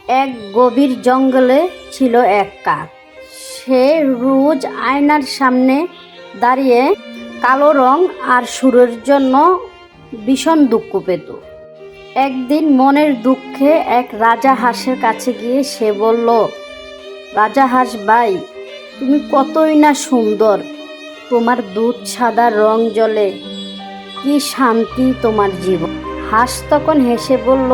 এক গভীর জঙ্গলে ছিল এক কাক। সে রোজ আয়নার সামনে দাঁড়িয়ে কালো রং আর সুরের জন্য ভীষণ দুঃখ পেত। একদিন মনের দুঃখে এক রাজা হাঁসের কাছে গিয়ে সে বলল, রাজা হাঁস ভাই, তুমি কতই না সুন্দর, তোমার দুধ সাদা রং জ্বলে, কি শান্তি তোমার জীবন। হাঁস তখন হেসে বলল,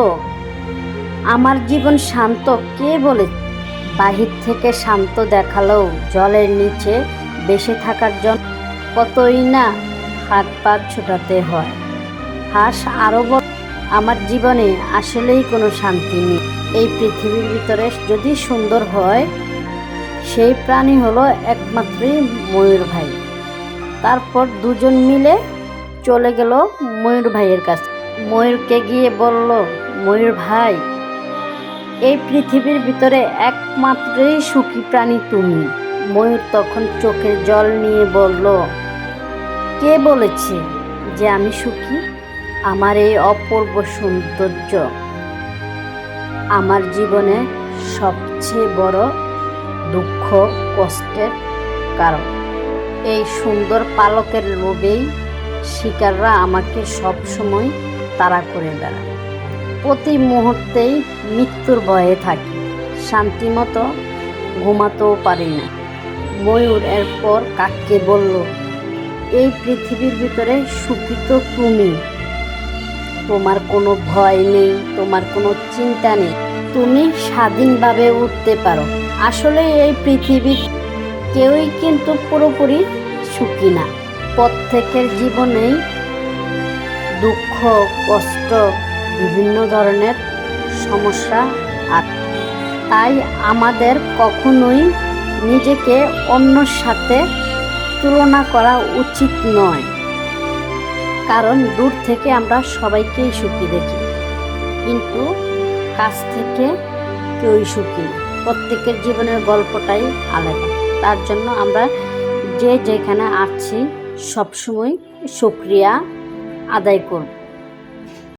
আমার জীবন শান্ত কে বলে? বাহির থেকে শান্ত দেখালেও জলের নিচে বেঁচে থাকার জন্য কতই না হাত পা ছোটাতে হয়। হাঁস আরও বল, আমার জীবনে আসলেই কোনো শান্তি নেই। এই পৃথিবীর ভিতরে যদি সুন্দর হয় সেই প্রাণী হলো একমাত্রই ময়ূর ভাই। তারপর দুজন মিলে চলে গেল ময়ূর ভাইয়ের কাছে। ময়ূরকে গিয়ে বলল, ময়ূর ভাই, এই পৃথিবীর ভিতরে একমাত্রই সুখী প্রাণী তুমি। ময়ূর তখন চোখের জল নিয়ে বলল, কে বলেছে যে আমি সুখী? আমার এই অপূর্ব সৌন্দর্য আমার জীবনে সবচেয়ে বড় দুঃখ কষ্টের কারণ। এই সুন্দর পালকের লোভেই শিকাররা আমাকে সবসময় তাড়া করে বেড়ায়। প্রতি মুহূর্তেই মৃত্যুর ভয়ে থাকি, শান্তিমতো ঘুমাতেও পারি না। ময়ূর এরপর কাককে বলল, এই পৃথিবীর ভিতরে সুখী তো তুমি, তোমার কোনো ভয় নেই, তোমার কোনো চিন্তা নেই, তুমি স্বাধীনভাবে উঠতে পারো। আসলে এই পৃথিবীর কেউই কিন্তু পুরোপুরি সুখী না। প্রত্যেকের জীবনেই দুঃখ কষ্ট বিভিন্ন ধরনের সমস্যা আছে। তাই আমাদের কখনোই নিজেকে অন্যর সাথে তুলনা করা উচিত নয়, কারণ দূর থেকে আমরা সবাইকেই সুখী দেখি, কিন্তু কাছ থেকে কেউই সুখী না। প্রত্যেকের জীবনের গল্পটাই আলাদা। তার জন্য আমরা যে যেখানে আছি সবসময় শুকরিয়া আদায় করব।